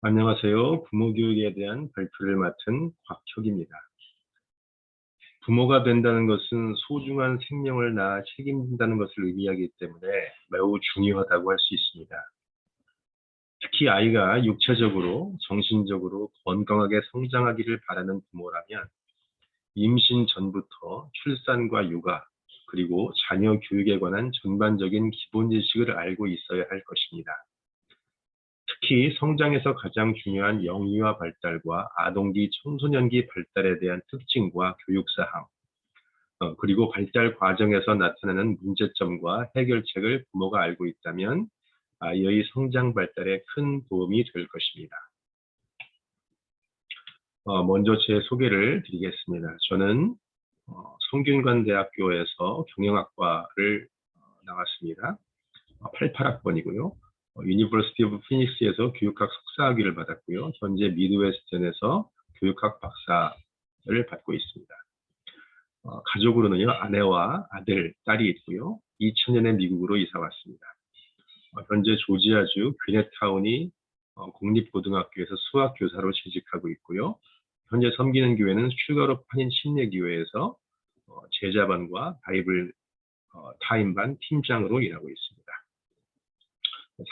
안녕하세요. 부모 교육에 대한 발표를 맡은 곽혁입니다. 부모가 된다는 것은 소중한 생명을 낳아 책임진다는 것을 의미하기 때문에 매우 중요하다고 할 수 있습니다. 특히 아이가 육체적으로, 정신적으로 건강하게 성장하기를 바라는 부모라면 임신 전부터 출산과 육아, 그리고 자녀 교육에 관한 전반적인 기본 지식을 알고 있어야 할 것입니다. 특히 성장에서 가장 중요한 영유아 발달과 아동기, 청소년기 발달에 대한 특징과 교육사항, 그리고 발달 과정에서 나타나는 문제점과 해결책을 부모가 알고 있다면 아이의 성장 발달에 큰 도움이 될 것입니다. 먼저 제 소개를 드리겠습니다. 저는 성균관대학교에서 경영학과를 나왔습니다. 88학번이고요. 유니버시티 오브 피닉스에서 교육학 석사학위를 받았고요. 현재 미드웨스턴에서 교육학 박사를 받고 있습니다. 가족으로는요, 아내와 아들, 딸이 있고요. 2000년에 미국으로 이사 왔습니다. 현재 조지아주 귀네타운이 공립고등학교에서 수학교사로 재직하고 있고요. 현재 섬기는 교회는 슈가로 파닌 침례교회에서 제자반과 바이블 타임반 팀장으로 일하고 있습니다.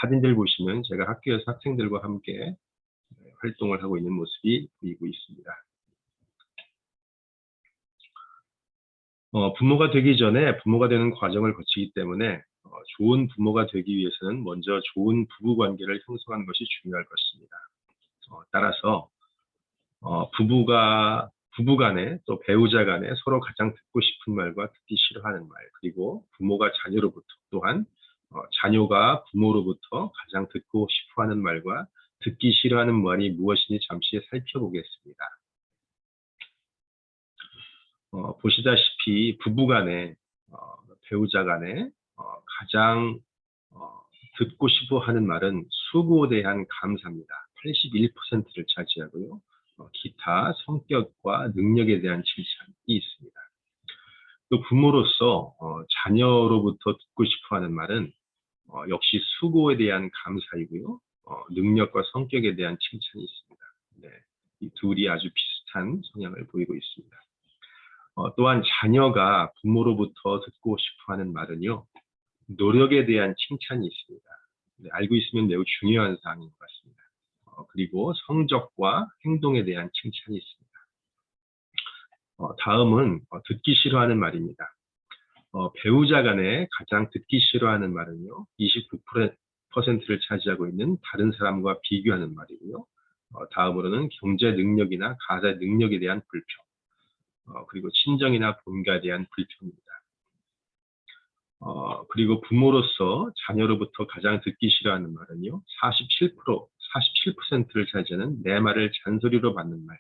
사진들 보시면 제가 학교에서 학생들과 함께 활동을 하고 있는 모습이 보이고 있습니다. 부모가 되기 전에 부모가 되는 과정을 거치기 때문에 좋은 부모가 되기 위해서는 먼저 좋은 부부 관계를 형성하는 것이 중요할 것입니다. 따라서 부부 간에 또 배우자 간에 서로 가장 듣고 싶은 말과 듣기 싫어하는 말, 그리고 부모가 자녀로부터 또한 자녀가 부모로부터 가장 듣고 싶어하는 말과 듣기 싫어하는 말이 무엇인지 잠시 살펴보겠습니다. 보시다시피 부부 간에 배우자 간에 가장 듣고 싶어하는 말은 수고에 대한 감사입니다. 81%를 차지하고요. 기타 성격과 능력에 대한 칭찬이 있습니다. 또 부모로서 자녀로부터 듣고 싶어하는 말은 역시 수고에 대한 감사이고요. 능력과 성격에 대한 칭찬이 있습니다. 네, 이 둘이 아주 비슷한 성향을 보이고 있습니다. 또한 자녀가 부모로부터 듣고 싶어하는 말은요, 노력에 대한 칭찬이 있습니다. 네, 알고 있으면 매우 중요한 사항인 것 같습니다. 그리고 성적과 행동에 대한 칭찬이 있습니다. 다음은 듣기 싫어하는 말입니다. 배우자 간에 가장 듣기 싫어하는 말은요, 29%를 차지하고 있는 다른 사람과 비교하는 말이고요. 다음으로는 경제 능력이나 가사 능력에 대한 불평, 그리고 친정이나 본가에 대한 불평입니다. 그리고 부모로서 자녀로부터 가장 듣기 싫어하는 말은요, 47%를 차지하는 내 말을 잔소리로 받는 말.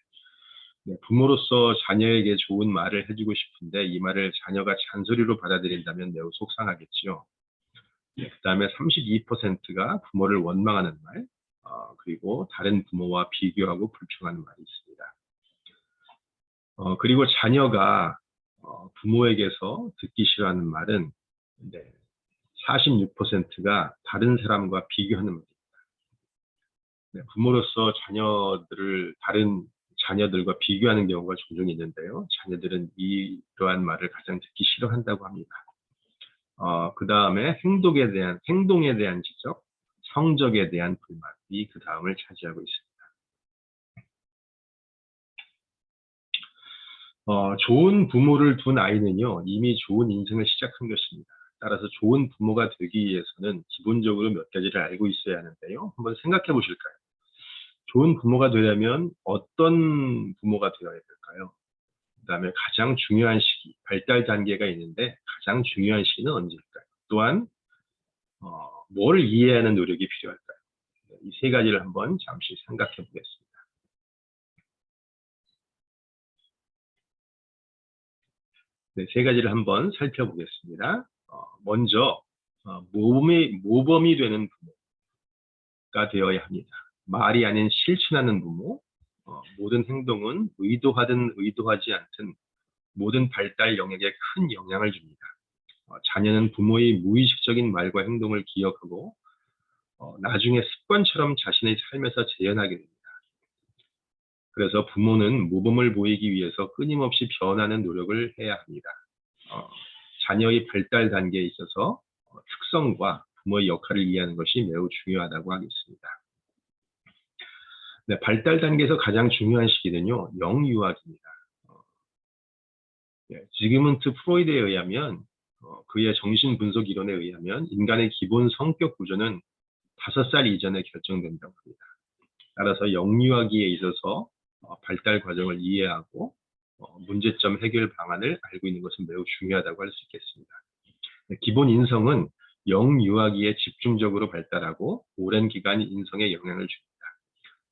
네, 부모로서 자녀에게 좋은 말을 해주고 싶은데 이 말을 자녀가 잔소리로 받아들인다면 매우 속상하겠지요. 네, 그 다음에 32%가 부모를 원망하는 말, 그리고 다른 부모와 비교하고 불평하는 말이 있습니다. 그리고 자녀가 부모에게서 듣기 싫어하는 말은 46%가 다른 사람과 비교하는 말입니다. 네, 부모로서 다른 자녀들과 비교하는 경우가 종종 있는데요. 자녀들은 이러한 말을 가장 듣기 싫어한다고 합니다. 그 다음에 행동에 대한 지적, 성적에 대한 불만이 그 다음을 차지하고 있습니다. 좋은 부모를 둔 아이는요, 이미 좋은 인생을 시작한 것입니다. 따라서 좋은 부모가 되기 위해서는 기본적으로 몇 가지를 알고 있어야 하는데요. 한번 생각해 보실까요? 좋은 부모가 되려면 어떤 부모가 되어야 될까요? 그 다음에 가장 중요한 시기, 발달 단계가 있는데 가장 중요한 시기는 언제일까요? 또한 뭘 이해하는 노력이 필요할까요? 이 세 가지를 한번 잠시 생각해 보겠습니다. 네, 세 가지를 한번 살펴보겠습니다. 먼저 모범이 되는 부모가 되어야 합니다. 말이 아닌 실천하는 부모, 모든 행동은 의도하든 의도하지 않든 모든 발달 영역에 큰 영향을 줍니다. 자녀는 부모의 무의식적인 말과 행동을 기억하고 나중에 습관처럼 자신의 삶에서 재현하게 됩니다. 그래서 부모는 모범을 보이기 위해서 끊임없이 변하는 노력을 해야 합니다. 자녀의 발달 단계에 있어서 특성과 부모의 역할을 이해하는 것이 매우 중요하다고 하겠습니다. 네, 발달 단계에서 가장 중요한 시기는요, 영유아기입니다. 네, 지그문트 프로이드에 의하면 그의 정신분석 이론에 의하면 인간의 기본 성격 구조는 5살 이전에 결정된다고 합니다. 따라서 영유아기에 있어서 발달 과정을 이해하고 문제점 해결 방안을 알고 있는 것은 매우 중요하다고 할 수 있겠습니다. 네, 기본 인성은 영유아기에 집중적으로 발달하고 오랜 기간 인성에 영향을 줍니다.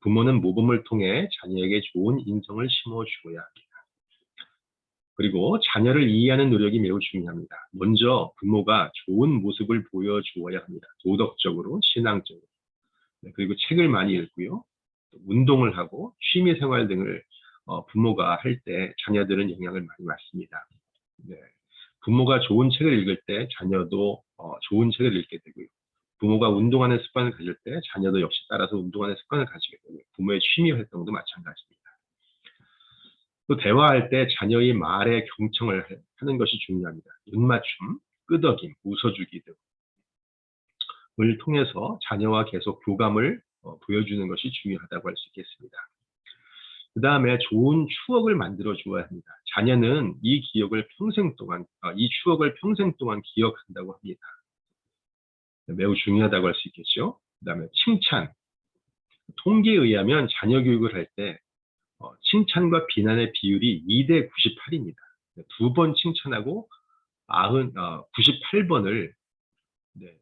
부모는 모범을 통해 자녀에게 좋은 인성을 심어주어야 합니다. 그리고 자녀를 이해하는 노력이 매우 중요합니다. 먼저 부모가 좋은 모습을 보여주어야 합니다. 도덕적으로, 신앙적으로. 네, 그리고 책을 많이 읽고요. 운동을 하고 취미생활 등을 부모가 할 때 자녀들은 영향을 많이 받습니다. 네, 부모가 좋은 책을 읽을 때 자녀도 좋은 책을 읽게 되고요. 부모가 운동하는 습관을 가질 때 자녀도 역시 따라서 운동하는 습관을 가지게 되고요. 부모의 취미 활동도 마찬가지입니다. 또 대화할 때 자녀의 말에 경청을 하는 것이 중요합니다. 눈맞춤, 끄덕임, 웃어주기 등을 통해서 자녀와 계속 교감을 보여주는 것이 중요하다고 할 수 있겠습니다. 그 다음에 좋은 추억을 만들어 주어야 합니다. 자녀는 이 추억을 평생 동안 기억한다고 합니다. 매우 중요하다고 할 수 있겠죠. 그 다음에 칭찬. 통계에 의하면 자녀 교육을 할 때 칭찬과 비난의 비율이 2대 98입니다. 2번 칭찬하고 98번을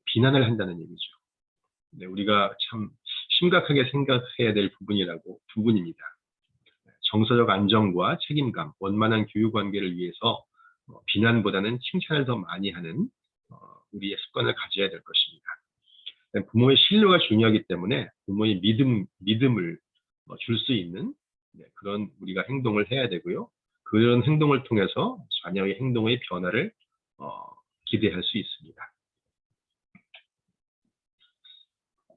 비난을 한다는 얘기죠. 네, 우리가 참 심각하게 생각해야 될 부분입니다. 정서적 안정과 책임감, 원만한 교육 관계를 위해서 비난보다는 칭찬을 더 많이 하는 우리의 습관을 가져야 될 것입니다. 부모의 신뢰가 중요하기 때문에 부모의 믿음을 줄 수 있는 그런 우리가 행동을 해야 되고요. 그런 행동을 통해서 자녀의 행동의 변화를 기대할 수 있습니다.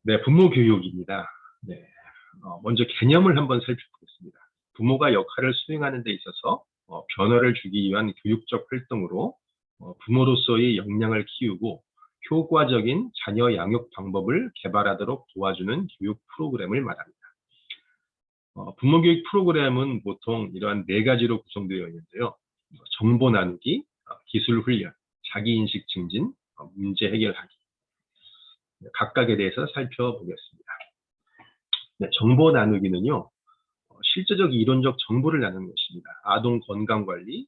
네, 부모 교육입니다. 네, 먼저 개념을 한번 살펴보겠습니다. 부모가 역할을 수행하는 데 있어서 변화를 주기 위한 교육적 활동으로 부모로서의 역량을 키우고 효과적인 자녀 양육 방법을 개발하도록 도와주는 교육 프로그램을 말합니다. 부모 교육 프로그램은 보통 이러한 4가지로 구성되어 있는데요. 정보 나누기, 기술 훈련, 자기인식 증진, 문제 해결하기. 각각에 대해서 살펴보겠습니다. 네, 정보 나누기는요, 실제적 이론적 정보를 나누는 것입니다. 아동 건강관리,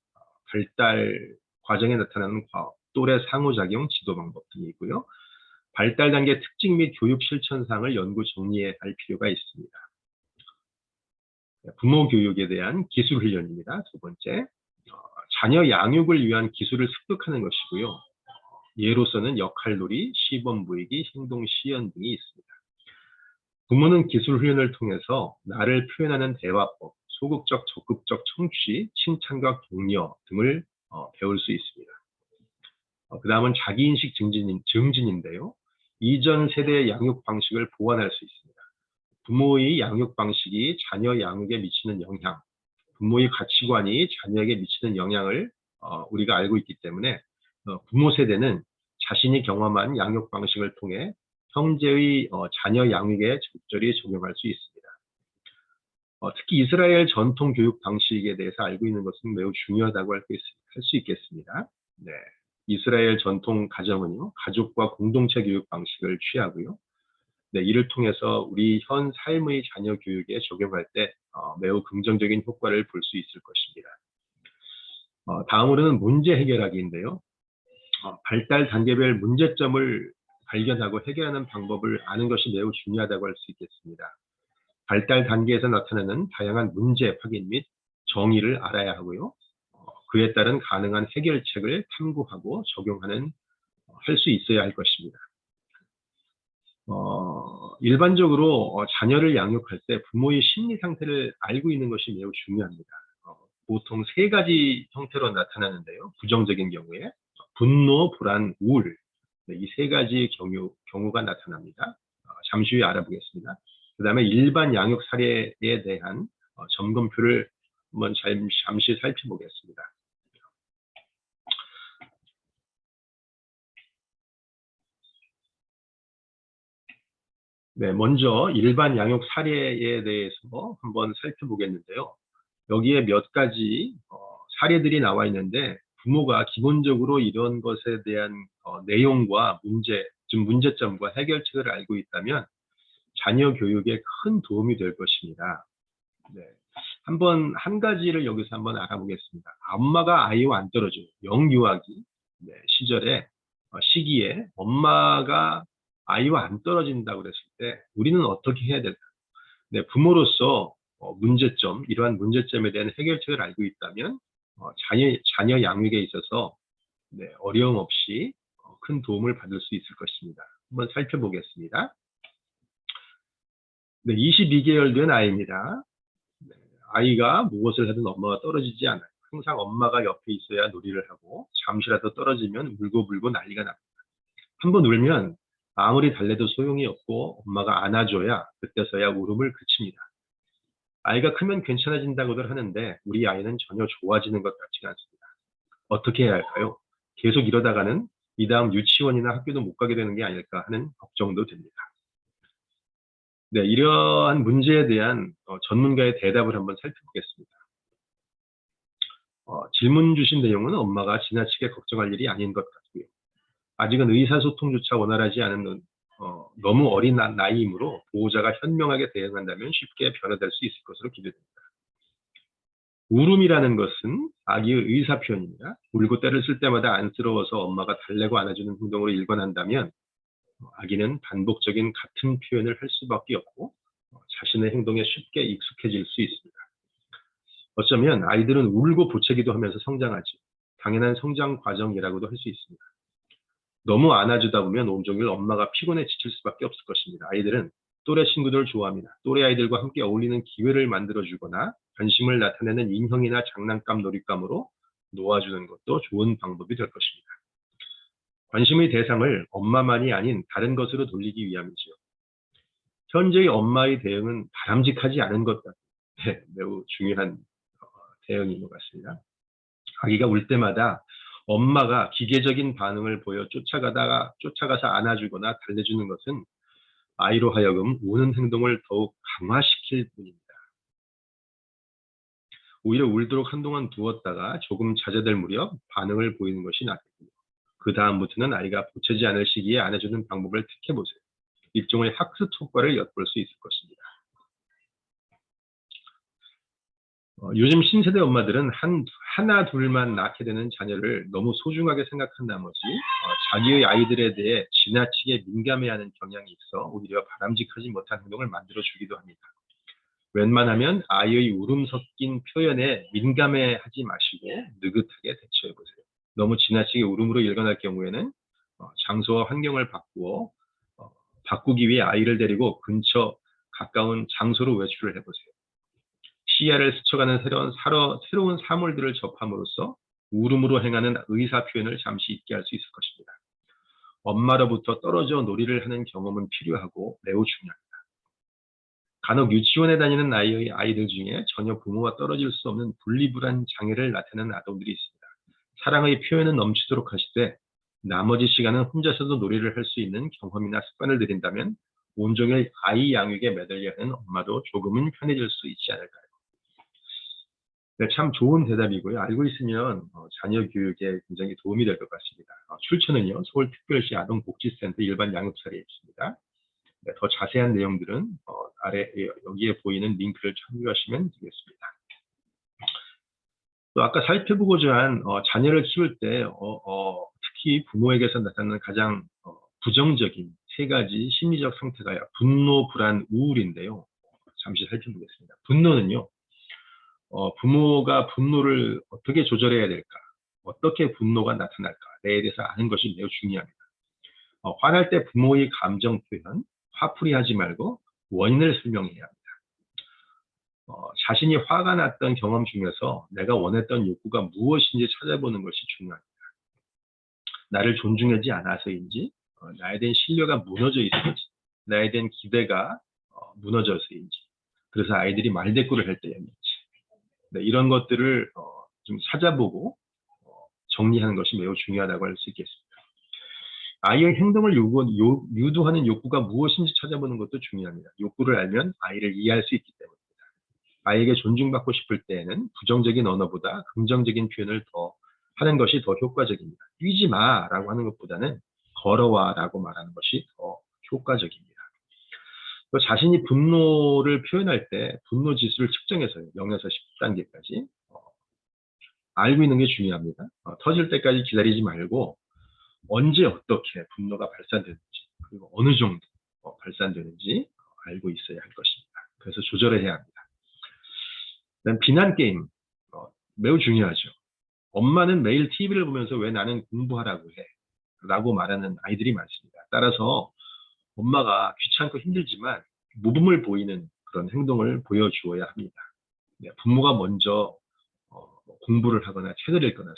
발달 과정에 나타나는 과업, 또래 상호작용, 지도 방법 등이 있고요. 발달 단계 특징 및 교육 실천 사항을 연구 정리해 갈 필요가 있습니다. 부모 교육에 대한 기술 훈련입니다. 2번째, 자녀 양육을 위한 기술을 습득하는 것이고요. 예로서는 역할놀이, 시범 보이기, 행동 시연 등이 있습니다. 부모는 기술 훈련을 통해서 나를 표현하는 대화법, 소극적, 적극적 청취, 칭찬과 격려 등을 배울 수 있습니다. 그 다음은 자기인식 증진인데요. 이전 세대의 양육 방식을 보완할 수 있습니다. 부모의 양육 방식이 자녀 양육에 미치는 영향, 부모의 가치관이 자녀에게 미치는 영향을 우리가 알고 있기 때문에 부모 세대는 자신이 경험한 양육 방식을 통해 형제의 자녀 양육에 적절히 적용할 수 있습니다. 특히 이스라엘 전통 교육 방식에 대해서 알고 있는 것은 매우 중요하다고 할 수 있겠습니다. 네, 이스라엘 전통 가정은요, 가족과 공동체 교육 방식을 취하고요. 네, 이를 통해서 우리 현 삶의 자녀 교육에 적용할 때 매우 긍정적인 효과를 볼 수 있을 것입니다. 다음으로는 문제 해결하기인데요. 발달 단계별 문제점을 발견하고 해결하는 방법을 아는 것이 매우 중요하다고 할 수 있겠습니다. 발달 단계에서 나타나는 다양한 문제 확인 및 정의를 알아야 하고요. 그에 따른 가능한 해결책을 탐구하고 적용하는 할 수 있어야 할 것입니다. 일반적으로 자녀를 양육할 때 부모의 심리 상태를 알고 있는 것이 매우 중요합니다. 보통 3가지 형태로 나타나는데요. 부정적인 경우에 분노, 불안, 우울, 이 3가지 경우가 나타납니다. 잠시 후에 알아보겠습니다. 그 다음에 일반 양육 사례에 대한 점검표를 한번 잠시 살펴보겠습니다. 네, 먼저 일반 양육 사례에 대해서 한번 살펴보겠는데요. 여기에 몇 가지 사례들이 나와 있는데 부모가 기본적으로 이런 것에 대한 내용과 문제점과 해결책을 알고 있다면 자녀 교육에 큰 도움이 될 것입니다. 네. 한 가지를 여기서 한번 알아보겠습니다. 엄마가 아이와 안 떨어져요. 영유아기 시기에 엄마가 아이와 안 떨어진다고 그랬을 때 우리는 어떻게 해야 될까? 네, 부모로서 이러한 문제점에 대한 해결책을 알고 있다면 자녀 양육에 있어서 어려움 없이 큰 도움을 받을 수 있을 것입니다. 한번 살펴보겠습니다. 네, 22개월 된 아이입니다. 네, 아이가 무엇을 하든 엄마가 떨어지지 않아요. 항상 엄마가 옆에 있어야 놀이를 하고 잠시라도 떨어지면 울고 난리가 납니다. 한번 울면 아무리 달래도 소용이 없고 엄마가 안아줘야 그때서야 울음을 그칩니다. 아이가 크면 괜찮아진다고들 하는데 우리 아이는 전혀 좋아지는 것 같지가 않습니다. 어떻게 해야 할까요? 계속 이러다가는 이 다음 유치원이나 학교도 못 가게 되는 게 아닐까 하는 걱정도 됩니다. 네, 이러한 문제에 대한 전문가의 대답을 한번 살펴보겠습니다. 질문 주신 내용은 엄마가 지나치게 걱정할 일이 아닌 것 같고요. 아직은 의사소통조차 원활하지 않은 너무 어린 나이이므로 보호자가 현명하게 대응한다면 쉽게 변화될 수 있을 것으로 기대됩니다. 울음이라는 것은 아기의 의사표현입니다. 울고 때를 쓸 때마다 안쓰러워서 엄마가 달래고 안아주는 행동으로 일관한다면 아기는 반복적인 같은 표현을 할 수밖에 없고 자신의 행동에 쉽게 익숙해질 수 있습니다. 어쩌면 아이들은 울고 보채기도 하면서 성장하지 당연한 성장 과정이라고도 할 수 있습니다. 너무 안아주다 보면 온종일 엄마가 피곤해 지칠 수밖에 없을 것입니다. 아이들은 또래 친구들을 좋아합니다. 또래 아이들과 함께 어울리는 기회를 만들어주거나 관심을 나타내는 인형이나 장난감 놀잇감으로 놓아주는 것도 좋은 방법이 될 것입니다. 관심의 대상을 엄마만이 아닌 다른 것으로 돌리기 위함이지요. 현재의 엄마의 대응은 바람직하지 않은 것 같아요. 매우 중요한 대응인 것 같습니다. 아기가 울 때마다 엄마가 기계적인 반응을 보여 쫓아가서 안아주거나 달래주는 것은 아이로 하여금 우는 행동을 더욱 강화시킬 뿐입니다. 오히려 울도록 한동안 두었다가 조금 자제될 무렵 반응을 보이는 것이 낫겠군요. 그 다음부터는 아이가 보채지 않을 시기에 안아주는 방법을 택해보세요. 일종의 학습 효과를 엿볼 수 있을 것입니다. 요즘 신세대 엄마들은 하나 둘만 낳게 되는 자녀를 너무 소중하게 생각한 나머지 자기의 아이들에 대해 지나치게 민감해하는 경향이 있어 오히려 바람직하지 못한 행동을 만들어주기도 합니다. 웬만하면 아이의 울음 섞인 표현에 민감해하지 마시고 느긋하게 대처해보세요. 너무 지나치게 울음으로 일관할 경우에는 장소와 환경을 바꾸기 위해 아이를 데리고 근처 가까운 장소로 외출을 해보세요. 시야를 스쳐가는 새로운 사물들을 접함으로써 울음으로 행하는 의사 표현을 잠시 잊게 할 수 있을 것입니다. 엄마로부터 떨어져 놀이를 하는 경험은 필요하고 매우 중요합니다. 간혹 유치원에 다니는 나이의 아이들 중에 전혀 부모와 떨어질 수 없는 분리불안 장애를 나타내는 아동들이 있습니다. 사랑의 표현은 넘치도록 하시되 나머지 시간은 혼자서도 놀이를 할 수 있는 경험이나 습관을 들인다면 온종일 아이 양육에 매달려 하는 엄마도 조금은 편해질 수 있지 않을까요? 네, 참 좋은 대답이고요. 알고 있으면 자녀 교육에 굉장히 도움이 될 것 같습니다. 출처는요, 서울특별시 아동복지센터 일반 양육사례에 있습니다. 네, 더 자세한 내용들은 여기에 보이는 링크를 참고하시면 되겠습니다. 또 아까 살펴보고자 한 자녀를 키울 때 특히 부모에게서 나타나는 가장 부정적인 세 가지 심리적 상태가 분노, 불안, 우울인데요. 잠시 살펴보겠습니다. 분노는요. 부모가 분노를 어떻게 조절해야 될까? 어떻게 분노가 나타날까에 대해서 아는 것이 매우 중요합니다. 화날 때 부모의 감정 표현, 화풀이 하지 말고 원인을 설명해야 합니다. 자신이 화가 났던 경험 중에서 내가 원했던 욕구가 무엇인지 찾아보는 것이 중요합니다. 나를 존중하지 않아서인지, 나에 대한 신뢰가 무너져 있을지, 나에 대한 기대가 무너져서인지, 그래서 아이들이 말대꾸를 할 때였는지, 네, 이런 것들을 좀 찾아보고 정리하는 것이 매우 중요하다고 할 수 있겠습니다. 아이의 행동을 유도하는 욕구가 무엇인지 찾아보는 것도 중요합니다. 욕구를 알면 아이를 이해할 수 있기 때문입니다. 아이에게 존중받고 싶을 때에는 부정적인 언어보다 긍정적인 표현을 더 하는 것이 더 효과적입니다. 뛰지 마라고 하는 것보다는 걸어와라고 말하는 것이 더 효과적입니다. 또 자신이 분노를 표현할 때 분노 지수를 측정해서요. 0에서 10단계까지 알고 있는 게 중요합니다. 터질 때까지 기다리지 말고 언제 어떻게 분노가 발산되는지, 그리고 어느 정도 발산되는지 알고 있어야 할 것입니다. 그래서 조절을 해야 합니다. 그다음 비난 게임 매우 중요하죠. 엄마는 매일 TV를 보면서 왜 나는 공부하라고 해? 라고 말하는 아이들이 많습니다. 따라서 엄마가 귀찮고 힘들지만 모범을 보이는 그런 행동을 보여주어야 합니다. 네, 부모가 먼저 공부를 하거나 책을 읽거나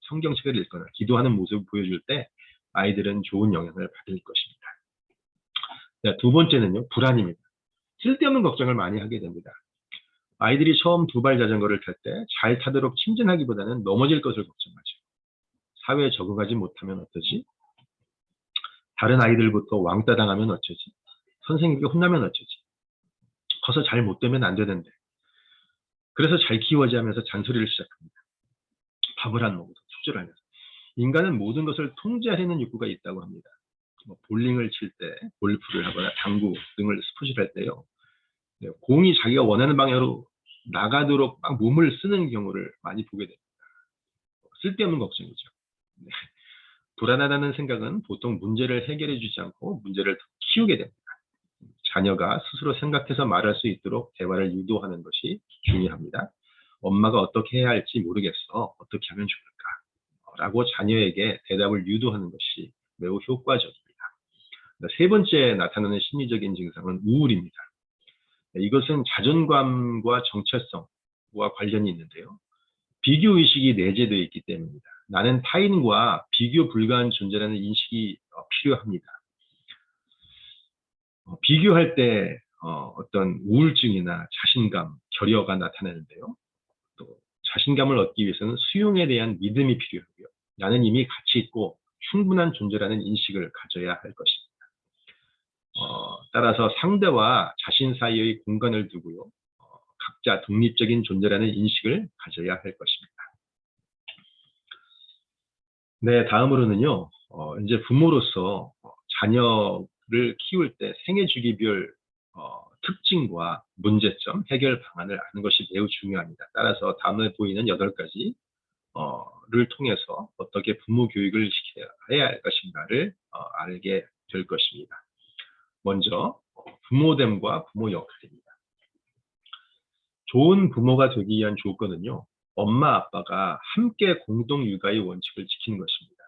성경책을 읽거나 기도하는 모습을 보여줄 때 아이들은 좋은 영향을 받을 것입니다. 네, 두 번째는요, 불안입니다. 쓸데없는 걱정을 많이 하게 됩니다. 아이들이 처음 두발 자전거를 탈 때 잘 타도록 침전하기보다는 넘어질 것을 걱정하죠. 사회에 적응하지 못하면 어떠지? 다른 아이들부터 왕따 당하면 어쩌지? 선생님께 혼나면 어쩌지? 커서 잘 못 되면 안 되는데. 그래서 잘 키워야지 하면서 잔소리를 시작합니다. 밥을 안 먹어도 투절하면서. 인간은 모든 것을 통제하려는 욕구가 있다고 합니다. 볼링을 칠 때, 골프를 하거나 당구 등을 스포츠를 할 때요. 공이 자기가 원하는 방향으로 나가도록 막 몸을 쓰는 경우를 많이 보게 됩니다. 쓸데없는 걱정이죠. 네. 불안하다는 생각은 보통 문제를 해결해 주지 않고 문제를 더 키우게 됩니다. 자녀가 스스로 생각해서 말할 수 있도록 대화를 유도하는 것이 중요합니다. 엄마가 어떻게 해야 할지 모르겠어. 어떻게 하면 좋을까? 라고 자녀에게 대답을 유도하는 것이 매우 효과적입니다. 세 번째 나타나는 심리적인 증상은 우울입니다. 이것은 자존감과 정체성과 관련이 있는데요. 비교의식이 내재되어 있기 때문입니다. 나는 타인과 비교 불가한 존재라는 인식이 필요합니다. 비교할 때 어떤 우울증이나 자신감, 결여가 나타나는데요. 또 자신감을 얻기 위해서는 수용에 대한 믿음이 필요하고요. 나는 이미 가치 있고 충분한 존재라는 인식을 가져야 할 것입니다. 따라서 상대와 자신 사이의 공간을 두고요. 각자 독립적인 존재라는 인식을 가져야 할 것입니다. 네, 다음으로는요. 이제 부모로서 자녀를 키울 때 생애 주기별 특징과 문제점, 해결 방안을 아는 것이 매우 중요합니다. 따라서 다음에 보이는 8가지를 통해서 어떻게 부모 교육을 해야 할 것인가를 알게 될 것입니다. 먼저 부모됨과 부모 역할입니다. 좋은 부모가 되기 위한 조건은요. 엄마, 아빠가 함께 공동 육아의 원칙을 지키는 것입니다.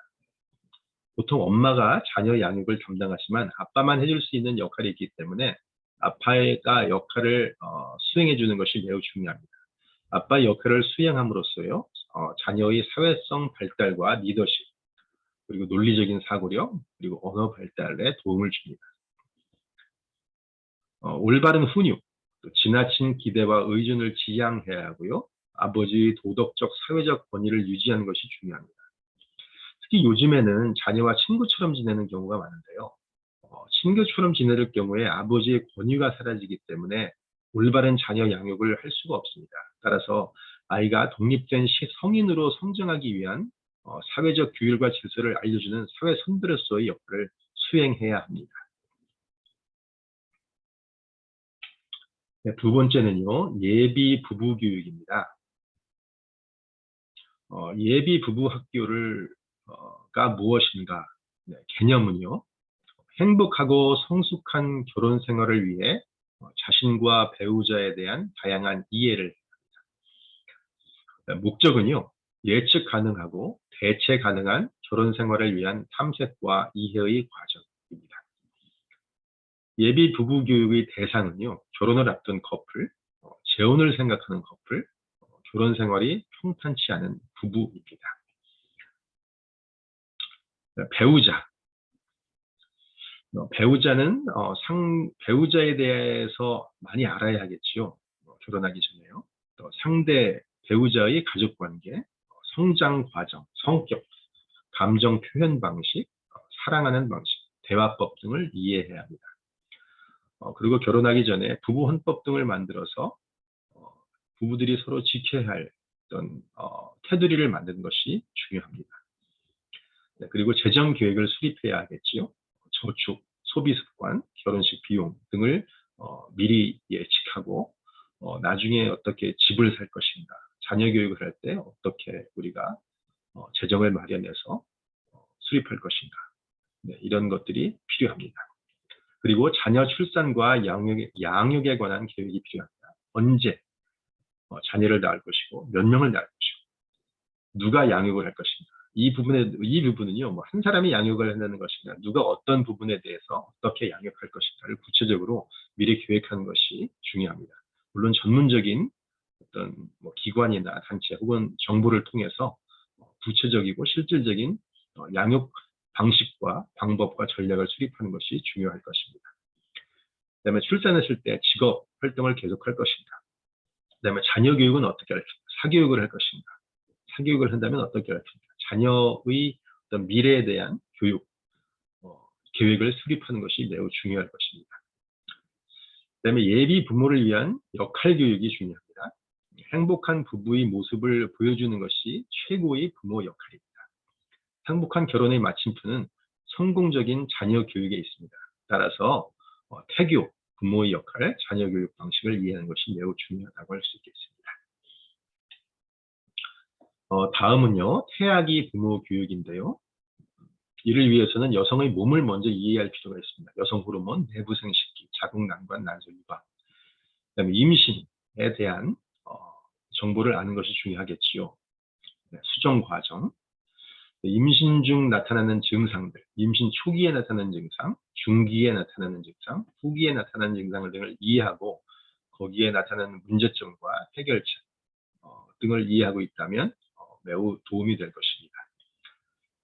보통 엄마가 자녀 양육을 담당하지만 아빠만 해줄 수 있는 역할이 있기 때문에 아빠가 역할을 수행해 주는 것이 매우 중요합니다. 아빠의 역할을 수행함으로써요. 자녀의 사회성 발달과 리더십, 그리고 논리적인 사고력, 그리고 언어 발달에 도움을 줍니다. 올바른 훈육, 또 지나친 기대와 의존을 지양해야 하고요. 아버지의 도덕적, 사회적 권위를 유지하는 것이 중요합니다. 특히 요즘에는 자녀와 친구처럼 지내는 경우가 많은데요. 친구처럼 지낼 경우에 아버지의 권위가 사라지기 때문에 올바른 자녀 양육을 할 수가 없습니다. 따라서 아이가 독립된 성인으로 성장하기 위한 사회적 규율과 질서를 알려주는 사회 선배로서의 역할을 수행해야 합니다. 네, 두 번째는요, 예비 부부 교육입니다. 예비 부부 학교가 무엇인가? 네, 개념은요, 행복하고 성숙한 결혼 생활을 위해 자신과 배우자에 대한 다양한 이해를 합니다. 목적은요, 예측 가능하고 대체 가능한 결혼 생활을 위한 탐색과 이해의 과정입니다. 예비 부부 교육의 대상은요, 결혼을 앞둔 커플, 재혼을 생각하는 커플, 결혼 생활이 평탄치 않은 부부입니다. 배우자. 배우자는 배우자에 대해서 많이 알아야 하겠지요. 결혼하기 전에요. 또 상대 배우자의 가족 관계, 성장 과정, 성격, 감정 표현 방식, 사랑하는 방식, 대화법 등을 이해해야 합니다. 그리고 결혼하기 전에 부부 헌법 등을 만들어서 부부들이 서로 지켜야 할 어떤 테두리를 만드는 것이 중요합니다. 네, 그리고 재정 계획을 수립해야 하겠지요. 저축, 소비 습관, 결혼식 비용 등을 미리 예측하고 나중에 어떻게 집을 살 것인가, 자녀 교육을 할 때 어떻게 우리가 재정을 마련해서 수립할 것인가, 네, 이런 것들이 필요합니다. 그리고 자녀 출산과 양육에 관한 계획이 필요합니다. 언제 자녀를 낳을 것이고 몇 명을 낳을 것이고 누가 양육을 할 것인가. 이 부분은요, 뭐 한 사람이 양육을 한다는 것이냐, 누가 어떤 부분에 대해서 어떻게 양육할 것인가를 구체적으로 미리 계획하는 것이 중요합니다. 물론 전문적인 어떤 뭐 기관이나 단체 혹은 정보를 통해서 구체적이고 실질적인 양육 방식과 방법과 전략을 수립하는 것이 중요할 것입니다. 그다음에 출산했을 때 직업 활동을 계속할 것인가. 그다음에 자녀 교육은 어떻게 할 것인가. 사교육을 할 것인가. 사교육을 한다면 어떻게 할 것인가. 자녀의 어떤 미래에 대한 교육 계획을 수립하는 것이 매우 중요할 것입니다. 그다음에 예비 부모를 위한 역할 교육이 중요합니다. 행복한 부부의 모습을 보여주는 것이 최고의 부모 역할입니다. 행복한 결혼의 마침표는 성공적인 자녀 교육에 있습니다. 따라서 태교, 부모의 역할, 자녀 교육 방식을 이해하는 것이 매우 중요하다고 할 수 있겠습니다. 다음은요, 태아기 부모 교육인데요. 이를 위해서는 여성의 몸을 먼저 이해할 필요가 있습니다. 여성 호르몬, 내부 생식기, 자궁 난관, 난소 유방, 그다음에 임신에 대한 정보를 아는 것이 중요하겠지요. 네, 수정 과정, 임신 중 나타나는 증상들, 임신 초기에 나타나는 증상, 중기에 나타나는 증상, 후기에 나타나는 증상을 등을 이해하고 거기에 나타나는 문제점과 해결책 등을 이해하고 있다면 매우 도움이 될 것입니다.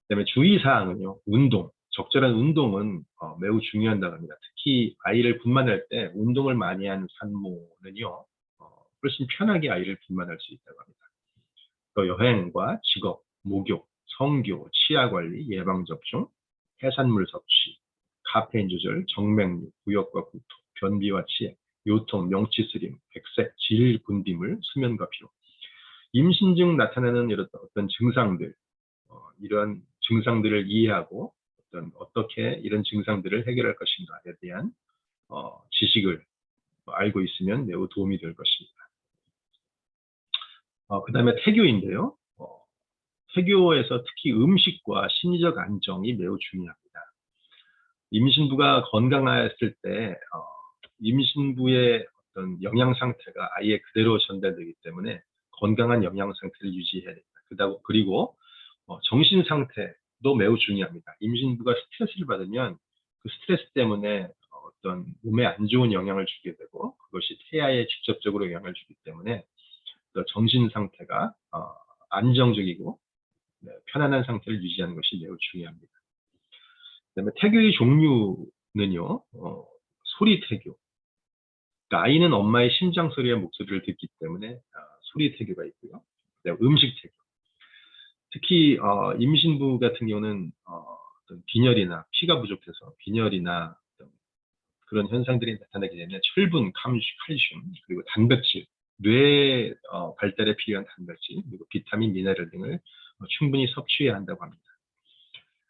그다음에 주의사항은요, 운동, 적절한 운동은 매우 중요하다고 합니다. 특히 아이를 분만할 때 운동을 많이 하는 산모는요, 훨씬 편하게 아이를 분만할 수 있다고 합니다. 또 여행과 직업, 목욕, 성교, 치아 관리, 예방 접종, 해산물 섭취, 카페인 조절, 정맥류, 구역과 구토, 변비와 치액, 요통, 명치 쓰림, 백색, 질, 분비물, 수면과 피로. 임신 중 나타나는 이런 어떤 증상들, 이러한 증상들을 이해하고 어떻게 이런 증상들을 해결할 것인가에 대한 지식을 알고 있으면 매우 도움이 될 것입니다. 그다음에 태교인데요. 태교에서 특히 음식과 심리적 안정이 매우 중요합니다. 임신부가 건강했을 때 임신부의 어떤 영양 상태가 아이에 그대로 전달되기 때문에 건강한 영양 상태를 유지해야 됩니다. 그리고 정신 상태도 매우 중요합니다. 임신부가 스트레스를 받으면 그 스트레스 때문에 어떤 몸에 안 좋은 영향을 주게 되고 그것이 태아에 직접적으로 영향을 주기 때문에 정신 상태가 안정적이고 편안한 상태를 유지하는 것이 매우 중요합니다. 그다음에 태교의 종류는요, 소리 태교. 그러니까 아이는 엄마의 심장 소리와 목소리를 듣기 때문에 소리 태교가 있고요. 그다음에 음식 태교. 특히 임신부 같은 경우는 어떤 빈혈이나 피가 부족해서 빈혈이나 그런 현상들이 나타나게 되면 철분, 칼슘, 그리고 단백질, 뇌 발달에 필요한 단백질, 그리고 비타민, 미네랄 등을 충분히 섭취해야 한다고 합니다.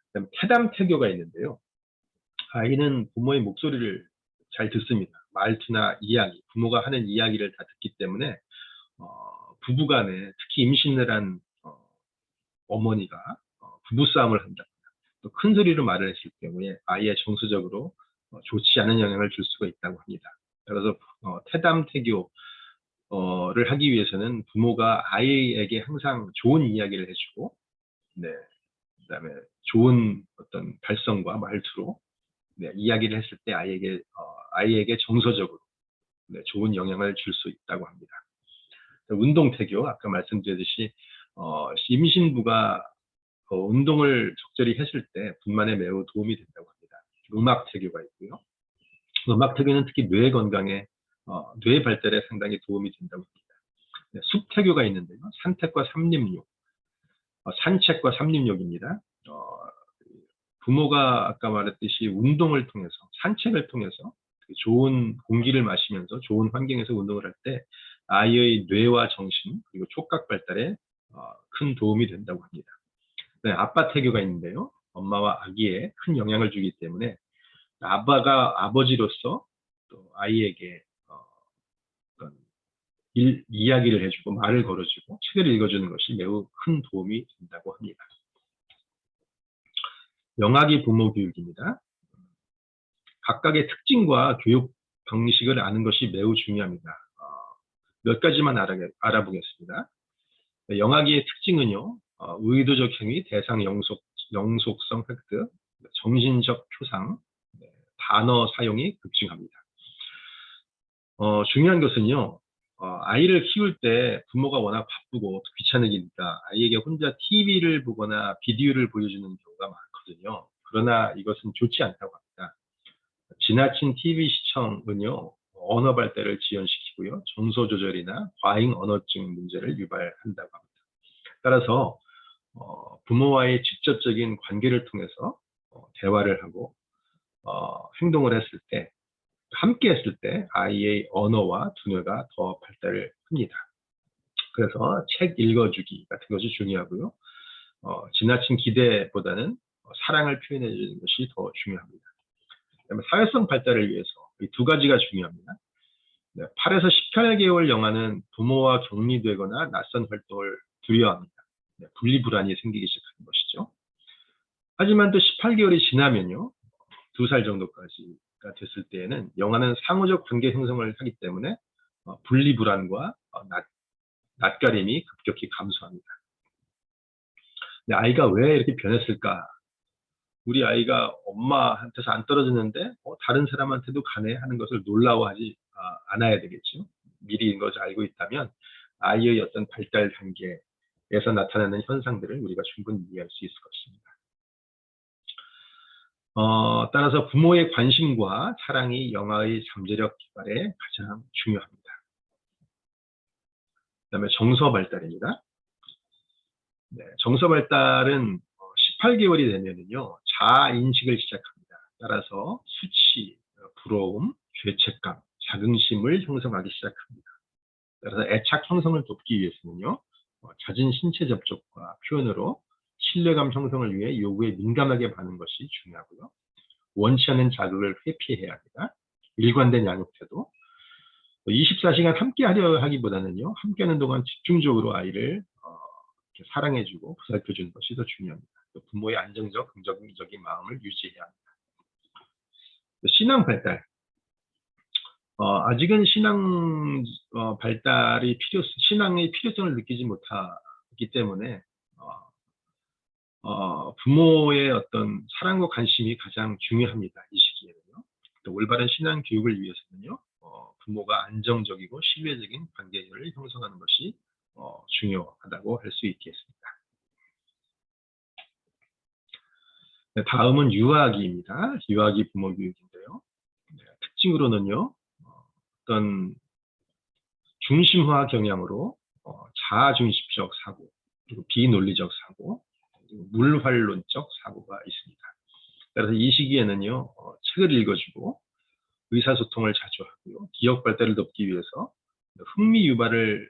그다음에 태담 태교가 있는데요. 아이는 부모의 목소리를 잘 듣습니다. 말투나 이야기, 부모가 하는 이야기를 다 듣기 때문에 부부간에 특히 임신을 한 어머니가 부부싸움을 한다. 또 큰 소리로 말을 했을 경우에 아이의 정서적으로 좋지 않은 영향을 줄 수가 있다고 합니다. 그래서 태담 태교를 하기 위해서는 부모가 아이에게 항상 좋은 이야기를 해주고, 네, 그다음에 좋은 어떤 발성과 말투로 이야기를 했을 때 아이에게 정서적으로 좋은 영향을 줄 수 있다고 합니다. 운동 태교, 아까 말씀드렸듯이 임신부가 운동을 적절히 했을 때 분만에 매우 도움이 된다고 합니다. 음악태교가 있고요. 음악태교는 특히 뇌 건강에, 뇌 발달에 상당히 도움이 된다고 합니다. 네, 숲태교가 있는데요. 산책과 삼림욕, 산책과 삼림욕입니다. 부모가 아까 말했듯이 운동을 통해서, 산책을 통해서 좋은 공기를 마시면서 좋은 환경에서 운동을 할 때 아이의 뇌와 정신 그리고 촉각 발달에 큰 도움이 된다고 합니다. 네, 아빠 태교가 있는데요. 엄마와 아기에 큰 영향을 주기 때문에 아빠가 아버지로서 또 아이에게 어떤 이야기를 해주고 말을 걸어주고 책을 읽어주는 것이 매우 큰 도움이 된다고 합니다. 영아기 부모 교육입니다. 각각의 특징과 교육 방식을 아는 것이 매우 중요합니다. 몇 가지만 알아보겠습니다. 영아기의 특징은요, 의도적 행위, 대상 영속성 획득, 정신적 표상, 단어 사용이 급증합니다. 중요한 것은요, 아이를 키울 때 부모가 워낙 바쁘고 귀찮으니까 아이에게 혼자 TV를 보거나 비디오를 보여주는 경우가 많거든요. 그러나 이것은 좋지 않다고 합니다. 지나친 TV 시청은요, 언어 발달을 지연시키고요, 정서 조절이나 과잉 언어증 문제를 유발한다고 합니다. 따라서 부모와의 직접적인 관계를 통해서 대화를 하고 행동을 했을 때, 함께 했을 때 아이의 언어와 두뇌가 더 발달을 합니다. 그래서 책 읽어주기 같은 것이 중요하고요. 지나친 기대보다는 사랑을 표현해 주는 것이 더 중요합니다. 그다음에 사회성 발달을 위해서 이 두 가지가 중요합니다. 8에서 18개월 영아는 부모와 격리되거나 낯선 활동을 두려워합니다. 분리불안이 생기기 시작하는 것이죠. 하지만 또 18개월이 지나면요, 2살 정도까지가 됐을 때에는 영아는 상호적 관계 형성을 하기 때문에 분리불안과 낯가림이 급격히 감소합니다. 아이가 왜 이렇게 변했을까? 우리 아이가 엄마한테서 안 떨어졌는데 다른 사람한테도 가네 하는 것을 놀라워하지 않아야 되겠죠. 미리 이것을 알고 있다면 아이의 어떤 발달 단계에서 나타나는 현상들을 우리가 충분히 이해할 수 있을 것입니다. 따라서 부모의 관심과 사랑이 영아의 잠재력 개발에 가장 중요합니다. 그다음에 정서 발달입니다. 정서 발달은 18개월이 되면은요, 자아 인식을 시작합니다. 따라서 수치, 부러움, 죄책감, 자긍심을 형성하기 시작합니다. 따라서 애착 형성을 돕기 위해서는요, 잦은 신체 접촉과 표현으로 신뢰감 형성을 위해 요구에 민감하게 받는 것이 중요하고요. 원치 않는 자극을 회피해야 합니다. 일관된 양육 태도. 24시간 함께 하려 하기보다는요, 함께하는 동안 집중적으로 아이를 사랑해주고 보살펴주는 것이 더 중요합니다. 부모의 안정적, 긍정적인 마음을 유지해야 합니다. 신앙 발달. 아직은 신앙의 필요성을 느끼지 못하기 때문에 부모의 어떤 사랑과 관심이 가장 중요합니다. 이 시기에는요. 또 올바른 신앙 교육을 위해서는요, 부모가 안정적이고 신뢰적인 관계를 형성하는 것이 중요하다고 할 수 있겠습니다. 다음은 유아기입니다. 유아기 부모 교육인데요. 특징으로는요, 어떤 중심화 경향으로 자아중심적 사고, 그리고 비논리적 사고, 그리고 물활론적 사고가 있습니다. 그래서 이 시기에는요, 책을 읽어주고 의사소통을 자주 하고요, 기억 발달을 돕기 위해서 흥미를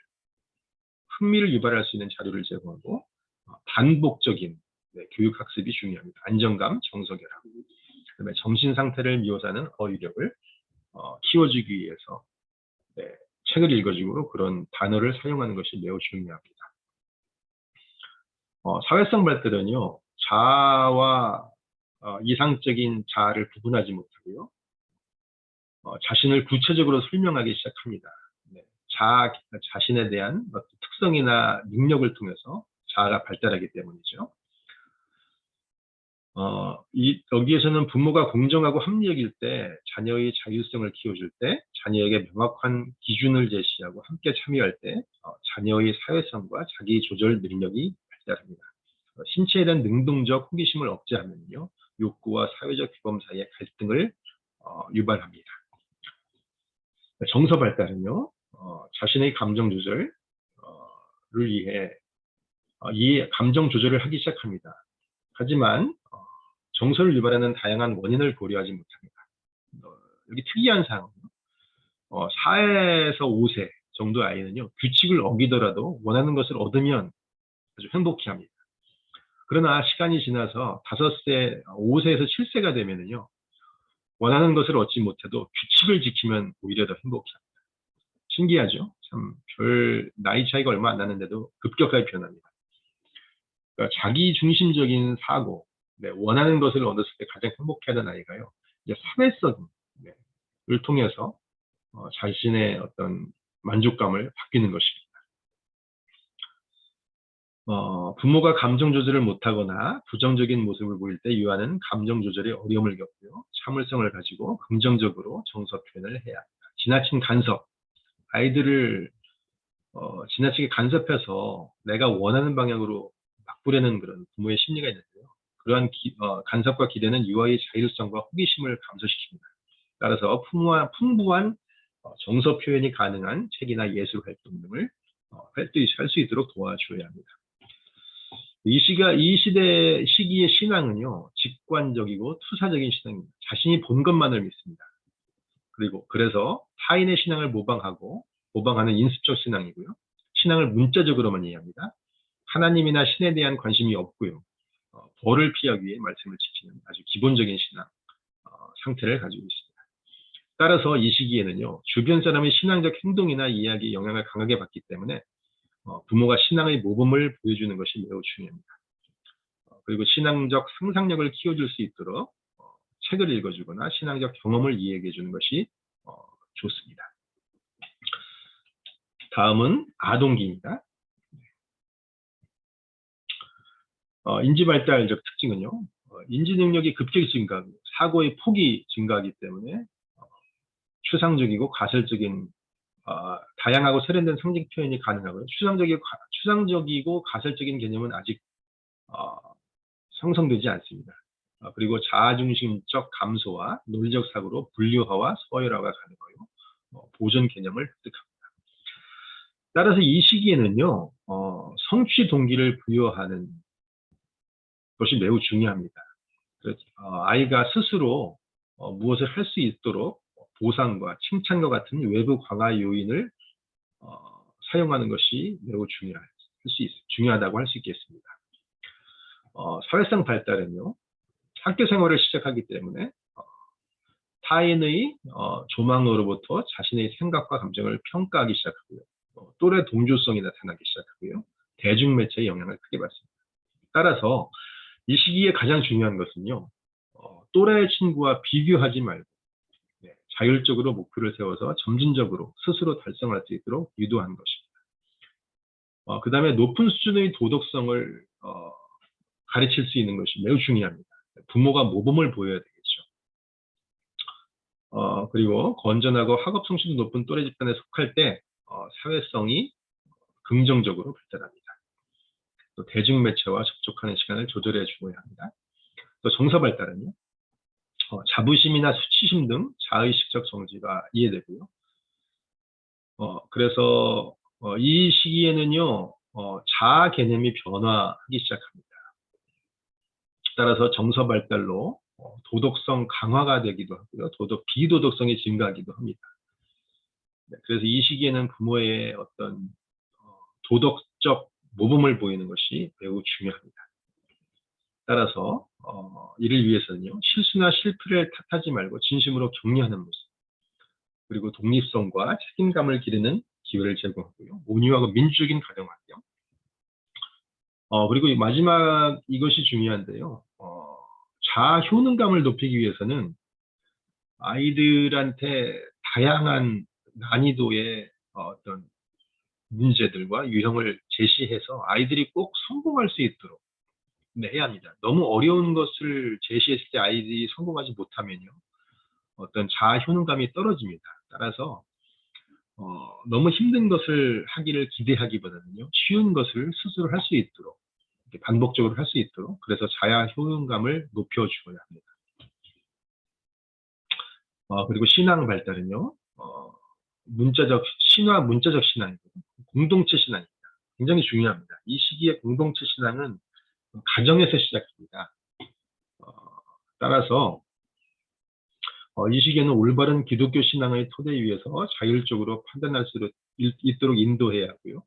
유발할 수 있는 자료를 제공하고 반복적인 교육 학습이 중요합니다. 안정감, 정서결합, 그다음에 정신 상태를 묘사하는 어휘력을 키워주기 위해서 책을 읽어주고 그런 단어를 사용하는 것이 매우 중요합니다. 사회성 발달은요, 자아와 이상적인 자아를 구분하지 못하고요, 자신을 구체적으로 설명하기 시작합니다. 자신에 대한 특성이나 능력을 통해서 자아가 발달하기 때문이죠. 여기에서는 부모가 공정하고 합리적일 때, 자녀의 자율성을 키워줄 때, 자녀에게 명확한 기준을 제시하고 함께 참여할 때 자녀의 사회성과 자기 조절 능력이 발달합니다. 신체에 대한 능동적 호기심을 억제하면요, 욕구와 사회적 규범 사이의 갈등을 유발합니다. 정서 발달은요, 자신의 감정 조절을 위해 이 감정 조절을 하기 시작합니다. 하지만 정서를 유발하는 다양한 원인을 고려하지 못합니다. 여기 특이한 사항은 4에서 5세 정도 아이는요, 규칙을 어기더라도 원하는 것을 얻으면 아주 행복해합니다. 그러나 시간이 지나서 5세에서 7세가 되면은요, 원하는 것을 얻지 못해도 규칙을 지키면 오히려 더 행복해합니다. 신기하죠? 참 별 나이 차이가 얼마 안 나는데도 급격하게 변합니다. 그러니까 자기 중심적인 사고, 원하는 것을 얻었을 때 가장 행복해하는 아이가요, 이제 사회성을 통해서 자신의 어떤 만족감을 바뀌는 것입니다. 부모가 감정 조절을 못하거나 부정적인 모습을 보일 때 유아는 감정 조절에 어려움을 겪고요. 참을성을 가지고 긍정적으로 정서 표현을 해야 합니다. 지나친 간섭, 아이들을 지나치게 간섭해서 내가 원하는 방향으로 바꾸려는 그런 부모의 심리가 있는데요. 그러한 간섭과 기대는 유아의 자율성과 호기심을 감소시킵니다. 따라서 풍부한 정서 표현이 가능한 책이나 예술 활동 등을 할 수 있도록 도와줘야 합니다. 이 시기의 신앙은요, 직관적이고 투사적인 신앙입니다. 자신이 본 것만을 믿습니다. 그래서 타인의 신앙을 모방하는 인습적 신앙이고요. 신앙을 문자적으로만 이해합니다. 하나님이나 신에 대한 관심이 없고요. 벌을 피하기 위해 말씀을 지키는 아주 기본적인 신앙 상태를 가지고 있습니다. 따라서 이 시기에는요, 주변 사람의 신앙적 행동이나 이야기에 영향을 강하게 받기 때문에 부모가 신앙의 모범을 보여주는 것이 매우 중요합니다. 그리고 신앙적 상상력을 키워줄 수 있도록 책을 읽어주거나 신앙적 경험을 이야기해 주는 것이 좋습니다. 다음은 아동기입니다. 인지발달적 특징은요, 인지 능력이 급격히 증가하고 사고의 폭이 증가하기 때문에 추상적이고 가설적인 다양하고 세련된 상징 표현이 가능하고요. 추상적이고 가설적인 개념은 아직 형성되지 않습니다. 그리고 자아중심적 감소와 논리적 사고로 분류화와 서열화가 가능하고요. 보존 개념을 획득합니다. 따라서 이 시기에는요, 성취 동기를 부여하는 것이 매우 중요합니다. 아이가 스스로 무엇을 할 수 있도록 보상과 칭찬과 같은 외부 강화 요인을 사용하는 것이 매우 중요하다고 할 수 있겠습니다. 사회성 발달은요, 학교 생활을 시작하기 때문에 타인의 조망으로부터 자신의 생각과 감정을 평가하기 시작하고요. 또래 동조성이 나타나기 시작하고요. 대중매체의 영향을 크게 받습니다. 따라서 이 시기에 가장 중요한 것은요, 또래 친구와 비교하지 말고 자율적으로 목표를 세워서 점진적으로 스스로 달성할 수 있도록 유도하는 것입니다. 그 다음에 높은 수준의 도덕성을 가르칠 수 있는 것이 매우 중요합니다. 부모가 모범을 보여야 되겠죠. 그리고 건전하고 학업 성취도 높은 또래 집단에 속할 때 사회성이 긍정적으로 발달합니다. 또 대중매체와 접촉하는 시간을 조절해 주어야 합니다. 또 정서 발달은요, 자부심이나 수치심 등 자의식적 정지가 이해되고요. 그래서 이 시기에는요, 자아 개념이 변화하기 시작합니다. 따라서 정서 발달로 도덕성 강화가 되기도 하고요. 비도덕성이 증가하기도 합니다. 그래서 이 시기에는 부모의 어떤 도덕적 모범을 보이는 것이 매우 중요합니다. 따라서 이를 위해서는요, 실수나 실패를 탓하지 말고 진심으로 격려하는 모습, 그리고 독립성과 책임감을 기르는 기회를 제공하고요. 온유하고 민주적인 가정 환경. 그리고 마지막 이것이 중요한데요. 자아 효능감을 높이기 위해서는 아이들한테 다양한 난이도의 어떤 문제들과 유형을 제시해서 아이들이 꼭 성공할 수 있도록 해야 합니다. 너무 어려운 것을 제시했을 때 아이들이 성공하지 못하면요, 어떤 자아 효능감이 떨어집니다. 따라서 너무 힘든 것을 하기를 기대하기보다는요, 쉬운 것을 스스로 할 수 있도록 반복적으로 할 수 있도록 그래서 자아 효용감을 높여주어야 합니다. 그리고 신앙 발달은요. 신화 문자적 신앙이고 공동체 신앙입니다. 굉장히 중요합니다. 이 시기에 공동체 신앙은 가정에서 시작합니다. 따라서 이 시기에는 올바른 기독교 신앙의 토대 위에서 자율적으로 판단할 수 있도록 인도해야 하고요.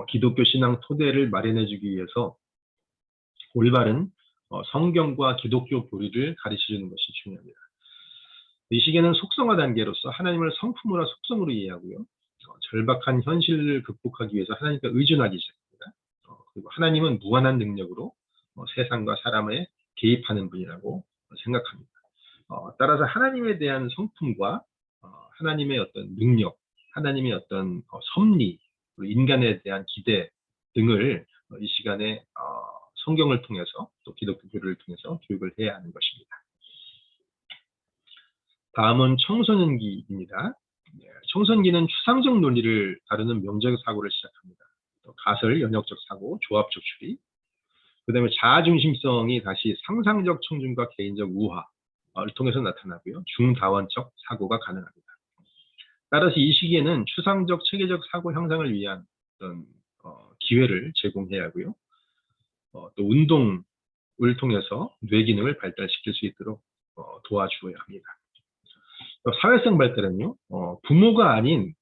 기독교 신앙 토대를 마련해 주기 위해서 올바른 성경과 기독교 교리를 가르치는 것이 중요합니다. 이 시기에는 속성화 단계로서 하나님을 성품으로 속성으로 이해하고요. 절박한 현실을 극복하기 위해서 하나님께 의존하기 시작합니다. 그리고 하나님은 무한한 능력으로 세상과 사람에 개입하는 분이라고 생각합니다. 따라서 하나님에 대한 성품과 하나님의 어떤 능력, 하나님의 어떤 섭리, 인간에 대한 기대 등을 이 시간에 성경을 통해서 또 기독교 교리를 통해서 교육을 해야 하는 것입니다. 다음은 청소년기입니다. 청소년기는 추상적 논리를 다루는 명적 사고를 시작합니다. 또 가설, 연역적 사고, 조합적 추리, 그 다음에 자아중심성이 다시 상상적 청중과 개인적 우화를 통해서 나타나고요. 중다원적 사고가 가능합니다. 따라서 이 시기에는 추상적 체계적 사고 형성을 위한 어떤 기회를 제공해야 하고요. 또 운동을 통해서 뇌 기능을 발달시킬 수 있도록 도와주어야 합니다. 사회성 발달은요, 부모가 아닌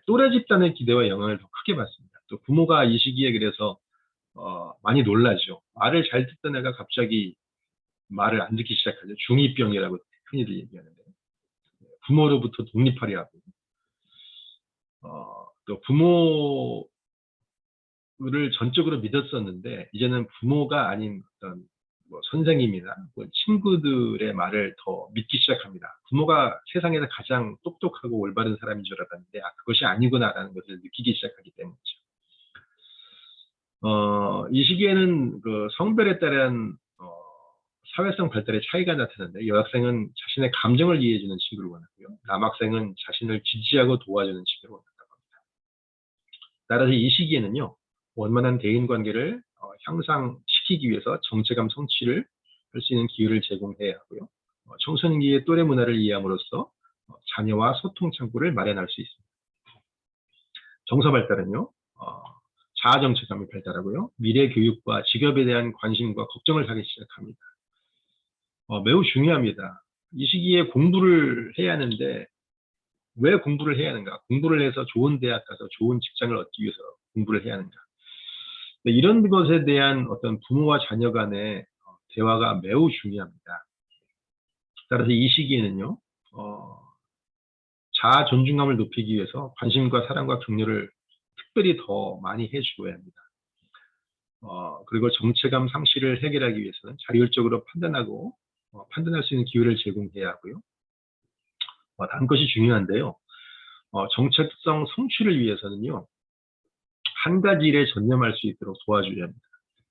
또래 집단의 기대와 영향을 더 크게 받습니다. 또 부모가 이 시기에 그래서 많이 놀라죠. 말을 잘 듣던 애가 갑자기 말을 안 듣기 시작하죠. 중2병이라고 흔히들 얘기하는데 부모로부터 독립하려 하고 또 부모를 전적으로 믿었었는데 이제는 부모가 아닌 어떤 선생님이나 친구들의 말을 더 믿기 시작합니다. 부모가 세상에서 가장 똑똑하고 올바른 사람인 줄 알았는데 그것이 아니구나라는 것을 느끼기 시작하기 때문이죠. 이 시기에는 그 성별에 따른 사회성 발달의 차이가 나타나는데 여학생은 자신의 감정을 이해해주는 친구를 원하고요. 남학생은 자신을 지지하고 도와주는 친구를 원한다고 합니다. 따라서 이 시기에는요. 원만한 대인관계를 향상시키기 위해서 정체감 성취를 할 수 있는 기회를 제공해야 하고요. 청소년기의 또래 문화를 이해함으로써 자녀와 소통 창구를 마련할 수 있습니다. 정서 발달은요. 자아정체감이 발달하고요. 미래 교육과 직업에 대한 관심과 걱정을 하기 시작합니다. 매우 중요합니다. 이 시기에 공부를 해야 하는데 왜 공부를 해야 하는가? 공부를 해서 좋은 대학 가서 좋은 직장을 얻기 위해서 공부를 해야 하는가? 이런 것에 대한 어떤 부모와 자녀 간의 대화가 매우 중요합니다. 따라서 이 시기에는요, 자아 존중감을 높이기 위해서 관심과 사랑과 격려를 특별히 더 많이 해주어야 합니다. 그리고 정체감 상실을 해결하기 위해서는 자율적으로 판단하고 판단할 수 있는 기회를 제공해야 하고요. 다른 것이 중요한데요. 정체성 성취를 위해서는요. 한 가지 일에 전념할 수 있도록 도와줘야 합니다.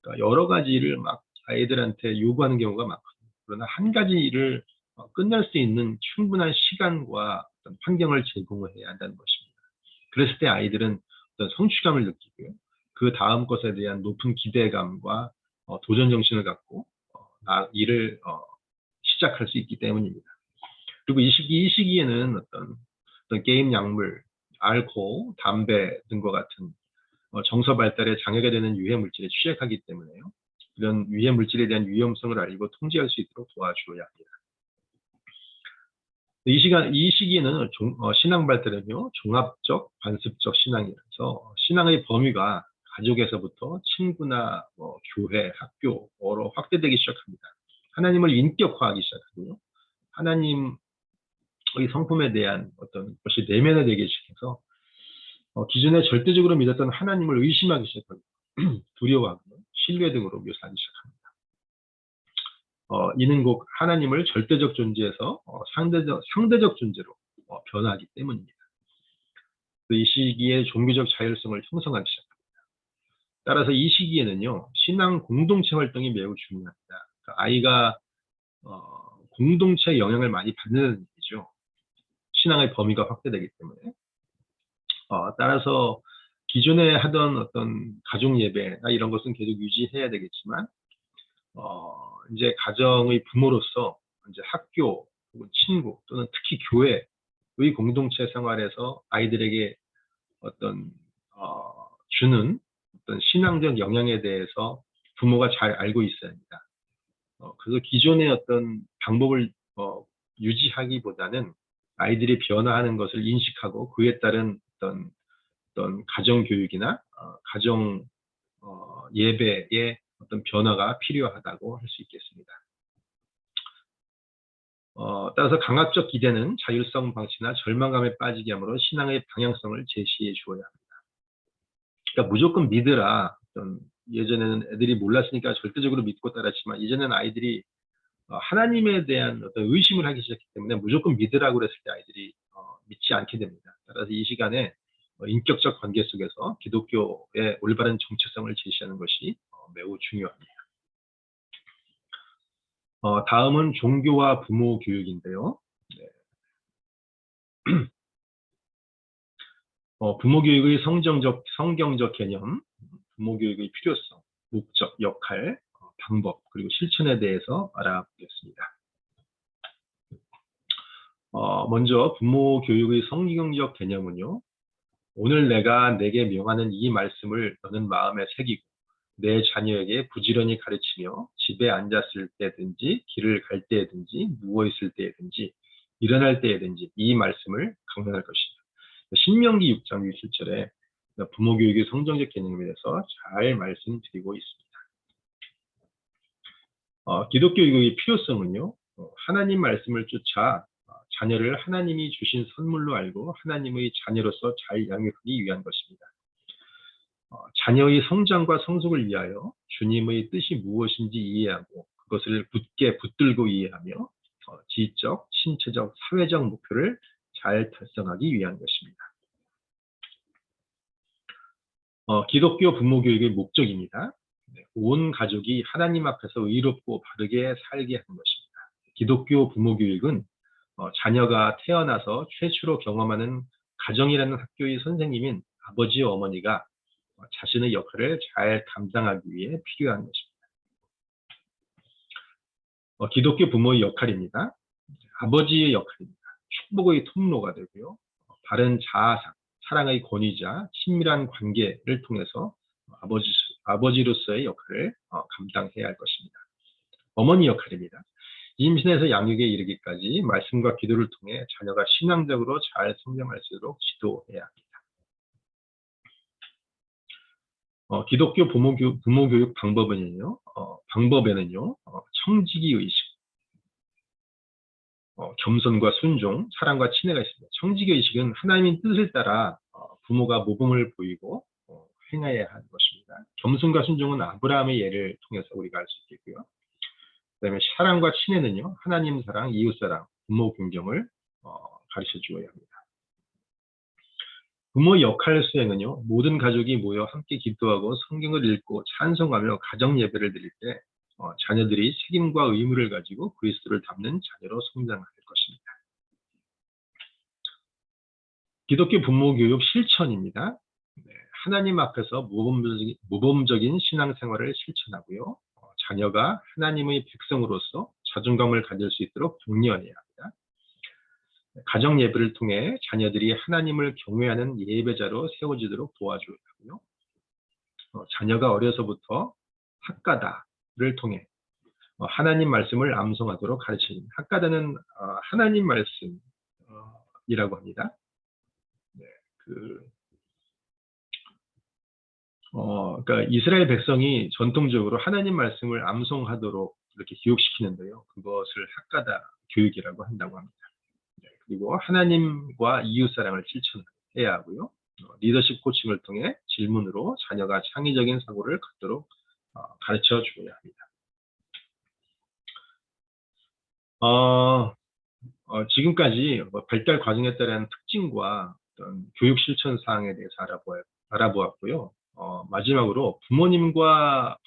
그러니까 여러 가지 일을 막 아이들한테 요구하는 경우가 많거든요. 그러나 한 가지 일을 끝낼 수 있는 충분한 시간과 어떤 환경을 제공해야 한다는 것입니다. 그랬을 때 아이들은 어떤 성취감을 느끼고요. 그 다음 것에 대한 높은 기대감과 도전 정신을 갖고 일을 시작할 수 있기 때문입니다. 그리고 이 시기에는 어떤 게임 약물, 알코올, 담배 등과 같은 정서 발달에 장애가 되는 유해 물질에 취약하기 때문에요. 이런 유해 물질에 대한 위험성을 알고 통제할 수 있도록 도와주어야 합니다. 이 시기에는 신앙 발달은요, 종합적, 관습적 신앙이라서 신앙의 범위가 가족에서부터 친구나 교회, 학교로 확대되기 시작합니다. 하나님을 인격화하기 시작하고요. 하나님의 성품에 대한 어떤 것이 내면화되기 시작해서 기존에 절대적으로 믿었던 하나님을 의심하기 시작하고 두려워하고 신뢰 등으로 묘사하기 시작합니다. 이는 곧 하나님을 절대적 존재에서 상대적 존재로 변화하기 때문입니다. 이 시기에 종교적 자율성을 형성하기 시작합니다. 따라서 이 시기에는요, 신앙 공동체 활동이 매우 중요합니다. 그러니까 아이가 공동체 영향을 많이 받는 얘기죠. 신앙의 범위가 확대되기 때문에. 따라서 기존에 하던 어떤 가족 예배나 이런 것은 계속 유지해야 되겠지만, 이제 가정의 부모로서 이제 학교, 혹은 친구 또는 특히 교회의 공동체 생활에서 아이들에게 어떤 주는 어떤 신앙적 영향에 대해서 부모가 잘 알고 있어야 합니다. 그래서 기존의 어떤 방법을 유지하기보다는 아이들이 변화하는 것을 인식하고 그에 따른 어떤 가정 교육이나 가정 예배의 어떤 변화가 필요하다고 할 수 있겠습니다. 따라서 강압적 기대는 자율성 방치나 절망감에 빠지게 하므로 신앙의 방향성을 제시해 주어야 합니다. 그러니까 무조건 믿으라. 예전에는 애들이 몰랐으니까 절대적으로 믿고 따랐지만 이제는 아이들이 하나님에 대한 어떤 의심을 하기 시작했기 때문에 무조건 믿으라고 그랬을 때 아이들이 믿지 않게 됩니다. 따라서 이 시간에 인격적 관계 속에서 기독교의 올바른 정체성을 제시하는 것이 매우 중요합니다. 다음은 종교와 부모 교육인데요. 부모 교육의 성경적 개념, 부모 교육의 필요성, 목적, 역할, 방법, 그리고 실천에 대해서 알아보겠습니다. 먼저 부모 교육의 성경적 개념은요. 오늘 내게 명하는 이 말씀을 너는 마음에 새기고 내 자녀에게 부지런히 가르치며 집에 앉았을 때든지 길을 갈 때든지 누워있을 때든지 일어날 때든지 이 말씀을 강론할 것이다. 신명기 6장 17절에 부모 교육의 성경적 개념에 대해서 잘 말씀드리고 있습니다. 기독교 교육의 필요성은요. 하나님 말씀을 쫓아 자녀를 하나님이 주신 선물로 알고 하나님의 자녀로서 잘 양육하기 위한 것입니다. 자녀의 성장과 성숙을 위하여 주님의 뜻이 무엇인지 이해하고 그것을 굳게 붙들고 이해하며 지적, 신체적, 사회적 목표를 잘 달성하기 위한 것입니다. 기독교 부모 교육의 목적입니다. 온 가족이 하나님 앞에서 의롭고 바르게 살게 하는 것입니다. 기독교 부모 교육은 자녀가 태어나서 최초로 경험하는 가정이라는 학교의 선생님인 아버지와 어머니가 자신의 역할을 잘 감당하기 위해 필요한 것입니다. 기독교 부모의 역할입니다. 아버지의 역할입니다. 축복의 통로가 되고요. 바른 자아상, 사랑의 권위자, 친밀한 관계를 통해서 아버지로서의 역할을 감당해야 할 것입니다. 어머니 역할입니다. 임신해서 양육에 이르기까지 말씀과 기도를 통해 자녀가 신앙적으로 잘 성장할 수 있도록 지도해야 합니다. 기독교 부모 교육 방법에는요, 청지기 의식, 겸손과 순종, 사랑과 친애가 있습니다. 청지기 의식은 하나님의 뜻을 따라 부모가 모범을 보이고 행해야 하는 것입니다. 겸손과 순종은 아브라함의 예를 통해서 우리가 알 수 있겠고요. 그다음에 사랑과 친애는요, 하나님 사랑, 이웃 사랑, 부모 긍정을 가르쳐 주어야 합니다. 부모 역할 수행은요, 모든 가족이 모여 함께 기도하고 성경을 읽고 찬송하며 가정 예배를 드릴 때 자녀들이 책임과 의무를 가지고 그리스도를 닮는 자녀로 성장할 것입니다. 기독교 부모 교육 실천입니다. 하나님 앞에서 모범적인 신앙생활을 실천하고요. 자녀가 하나님의 백성으로서 자존감을 가질 수 있도록 격려해야 합니다. 가정 예배를 통해 자녀들이 하나님을 경외하는 예배자로 세워지도록 도와줘야 하고요. 자녀가 어려서부터 학가다를 통해 하나님 말씀을 암송하도록 가르칩니다. 학가다는 하나님 말씀이라고 합니다. 네, 그러니까 이스라엘 백성이 전통적으로 하나님 말씀을 암송하도록 이렇게 교육시키는데요. 그것을 학가다 교육이라고 한다고 합니다. 네, 그리고 하나님과 이웃사랑을 실천해야 하고요. 리더십 코칭을 통해 질문으로 자녀가 창의적인 사고를 갖도록 가르쳐 주어야 합니다. 지금까지 발달 과정에 따른 특징과 어떤 교육 실천 사항에 대해서 알아보았고요. 마지막으로 부모님과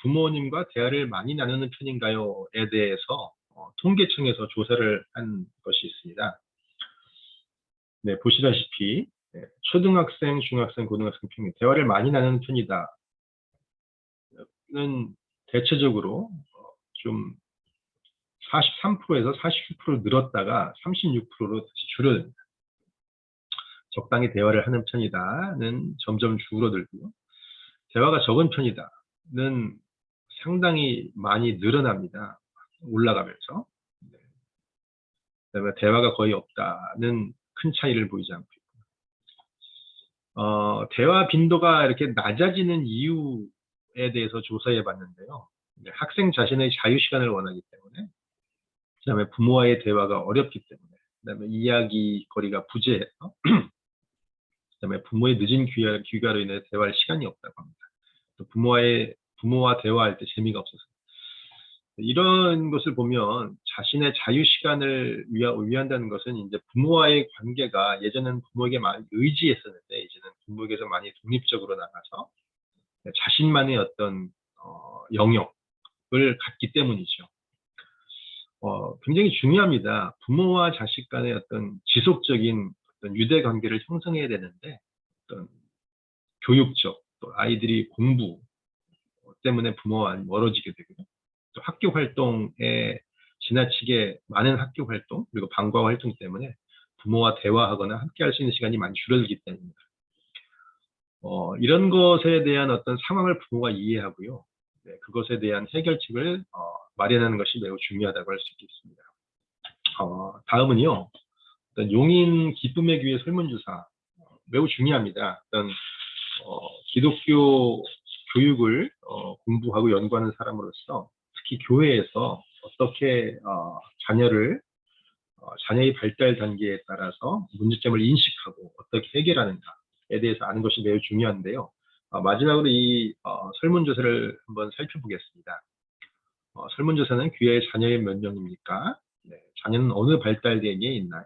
대화를 많이 나누는 편인가요?에 대해서 통계청에서 조사를 한 것이 있습니다. 네, 보시다시피 초등학생, 중학생, 고등학생 평균 대화를 많이 나누는 편이다. 는 대체적으로 좀 43%에서 49% 늘었다가 36%로 다시 줄어듭니다. 적당히 대화를 하는 편이다는 점점 줄어들고요. 대화가 적은 편이다는 상당히 많이 늘어납니다. 올라가면서. 그다음에 대화가 거의 없다는 큰 차이를 보이지 않고 있고. 대화 빈도가 이렇게 낮아지는 이유에 대해서 조사해 봤는데요. 학생 자신의 자유 시간을 원하기 때문에, 그다음에 부모와의 대화가 어렵기 때문에, 그다음에 이야기거리가 부재해서, 그다음에 부모의 늦은 귀가로 인해 대화할 시간이 없다고 합니다. 또 부모와 대화할 때 재미가 없어서. 이런 것을 보면 자신의 자유 시간을 위한다는 것은 이제 부모와의 관계가 예전에는 부모에게 많이 의지했었는데 이제는 부모에게서 많이 독립적으로 나가서 자신만의 어떤 영역을 갖기 때문이죠. 굉장히 중요합니다. 부모와 자식 간의 어떤 지속적인 어떤 유대 관계를 형성해야 되는데 어떤 교육적 또 아이들이 공부 때문에 부모와 멀어지게 되고요. 또 학교 활동에 지나치게 많은 학교 활동 그리고 방과 활동 때문에 부모와 대화하거나 함께 할 수 있는 시간이 많이 줄어들기 때문입니다. 이런 것에 대한 어떤 상황을 부모가 이해하고요. 그것에 대한 해결책을 마련하는 것이 매우 중요하다고 할 수 있겠습니다. 다음은요. 어떤 용인 기쁨의 교회 설문조사 매우 중요합니다. 어떤 기독교 교육을 공부하고 연구하는 사람으로서 특히 교회에서 어떻게 자녀의 발달 단계에 따라서 문제점을 인식하고 어떻게 해결하는가에 대해서 아는 것이 매우 중요한데요. 마지막으로 이 설문조사를 한번 살펴보겠습니다. 설문조사는 교회의 자녀의 몇 명입니까? 자녀는 어느 발달 단계에 있나요?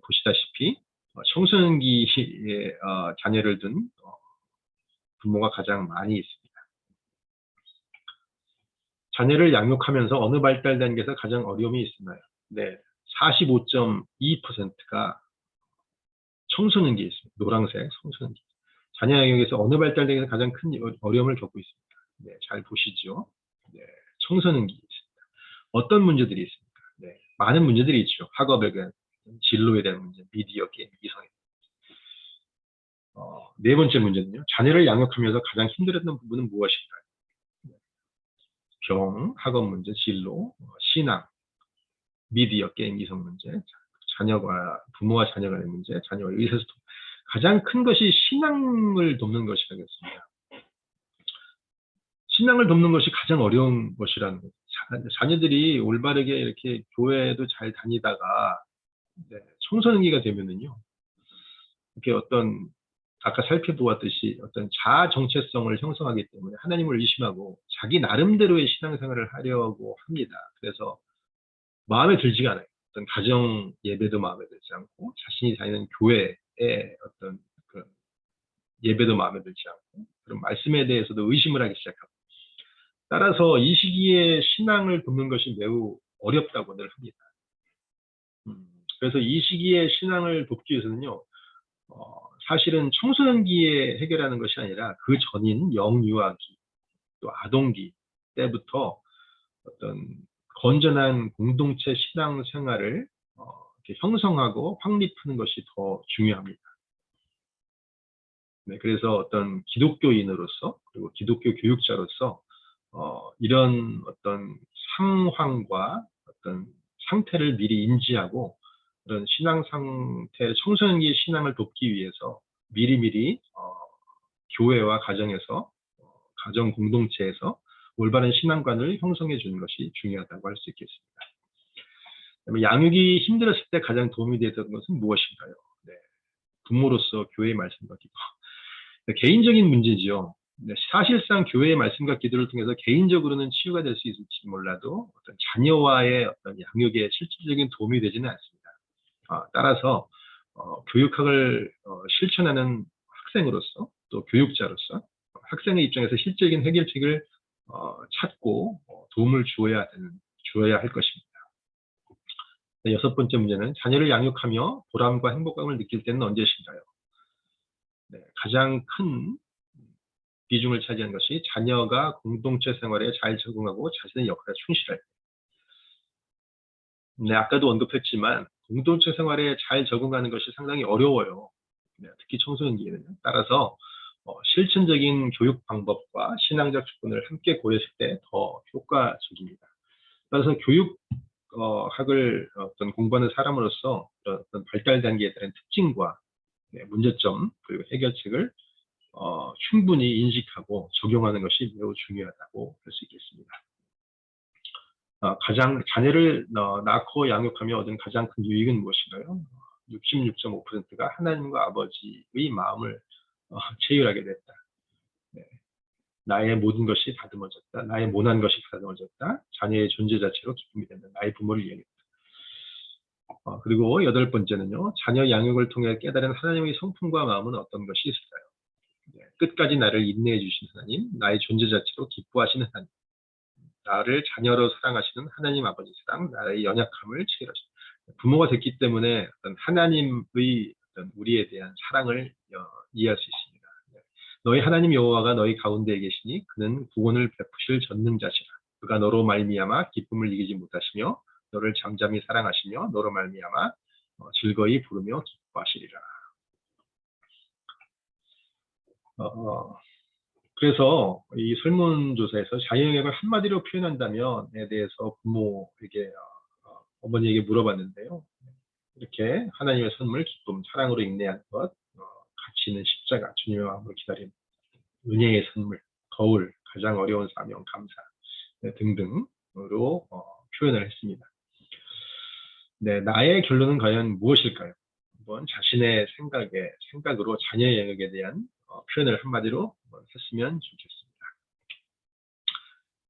보시다시피 청소년기에 자녀를 둔 부모가 가장 많이 있습니다. 자녀를 양육하면서 어느 발달 단계에서 가장 어려움이 있나요? 45.2%가 청소년기에 있습니다. 노란색 청소년기. 자녀 양육에서 어느 발달 단계에서 가장 큰 어려움을 겪고 있습니다. 잘 보시죠. 청소년기 있습니다. 어떤 문제들이 있습니까? 많은 문제들이 있죠. 학업에 대한 진로에 대한 문제, 미디어 게임, 이성에 네 번째 문제는요. 자녀를 양육하면서 가장 힘들었던 부분은 무엇인가요? 병, 학업 문제, 진로, 신앙, 미디어 게임, 이성 문제, 부모와 자녀 간의 문제, 자녀와 의사소통. 가장 큰 것이 신앙을 돕는 것이라겠습니다. 신앙을 돕는 것이 가장 어려운 것이라는 거죠. 자녀들이 올바르게 이렇게 교회도 잘 다니다가 청소년기가 되면은요. 이렇게 어떤 아까 살펴보았듯이 어떤 자아 정체성을 형성하기 때문에 하나님을 의심하고 자기 나름대로의 신앙생활을 하려고 합니다. 그래서 마음에 들지가 않아요. 어떤 가정 예배도 마음에 들지 않고 자신이 다니는 교회의 어떤 그 예배도 마음에 들지 않고 그런 말씀에 대해서도 의심을 하기 시작하고 따라서 이 시기에 신앙을 돕는 것이 매우 어렵다고 늘 합니다. 그래서 이 시기에 신앙을 돕기 위해서는요. 사실은 청소년기에 해결하는 것이 아니라 그 전인 영유아기 또 아동기 때부터 어떤 건전한 공동체 신앙 생활을 이렇게 형성하고 확립하는 것이 더 중요합니다. 그래서 어떤 기독교인으로서 그리고 기독교 교육자로서 이런 어떤 상황과 어떤 상태를 미리 인지하고 그런 신앙 상태, 청소년기의 신앙을 돕기 위해서 미리미리 교회와 가정에서 가정 공동체에서 올바른 신앙관을 형성해 주는 것이 중요하다고 할 수 있겠습니다. 양육이 힘들었을 때 가장 도움이 되던 것은 무엇인가요? 부모로서 교회의 말씀과 기도. 개인적인 문제지요. 사실상 교회의 말씀과 기도를 통해서 개인적으로는 치유가 될 수 있을지 몰라도 어떤 자녀와의 어떤 양육에 실질적인 도움이 되지는 않습니다. 따라서 교육학을 실천하는 학생으로서 또 교육자로서 학생의 입장에서 실질적인 해결책을 찾고 도움을 주어야 할 것입니다. 네, 여섯 번째 문제는 자녀를 양육하며 보람과 행복감을 느낄 때는 언제신가요? 네, 가장 큰 비중을 차지하는 것이 자녀가 공동체 생활에 잘 적응하고 자신의 역할에 충실할 때. 네, 아까도 언급했지만 공동체 생활에 잘 적응하는 것이 상당히 어려워요. 네, 특히 청소년기에는. 따라서 실천적인 교육 방법과 신앙적 조건을 함께 고려했을 때 더 효과적입니다. 따라서 교육학을 어떤 공부하는 사람으로서 어떤 발달 단계에 따른 특징과 문제점 그리고 해결책을 충분히 인식하고 적용하는 것이 매우 중요하다고 볼 수 있겠습니다. 가장 자녀를 낳고 양육하며 얻은 가장 큰 유익은 무엇인가요? 66.5%가 하나님과 아버지의 마음을 체휼하게 됐다. 네. 나의 모든 것이 다듬어졌다. 나의 모난 것이 다듬어졌다. 자녀의 존재 자체로 기쁨이 된다. 나의 부모를 이해했다. 그리고 여덟 번째는요. 자녀 양육을 통해 깨달은 하나님의 성품과 마음은 어떤 것이 있을까요? 네. 끝까지 나를 인내해 주신 하나님, 나의 존재 자체로 기뻐하시는 하나님, 나를 자녀로 사랑하시는 하나님 아버지 사랑, 나의 연약함을 체휼하시는 부모가 됐기 때문에 어떤 하나님의 어떤 우리에 대한 사랑을 이해할 수 있습니다. 너희 하나님 여호와가 너희 가운데에 계시니 그는 구원을 베푸실 전능자시라. 그가 너로 말미암아 기쁨을 이기지 못하시며 너를 잠잠히 사랑하시며 너로 말미암아 즐거이 부르며 기뻐하시리라. 그래서 이 설문조사에서 자녀영역을 한마디로 표현한다면에 대해서 부모에게 어머니에게 물어봤는데요. 이렇게 하나님의 선물, 기쁨, 사랑으로 인내하는 것, 가치 있는 십자가, 주님의 마음으로 기다림, 은혜의 선물, 거울, 가장 어려운 사명, 감사 등등으로 표현을 했습니다. 네, 나의 결론은 과연 무엇일까요? 한번 자신의 생각으로 자녀의 영역에 대한 표현을 한마디로 했으면 좋겠습니다.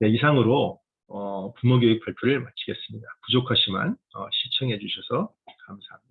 네, 이상으로 부모교육 발표를 마치겠습니다. 부족하지만 시청해 주셔서 감사합니다.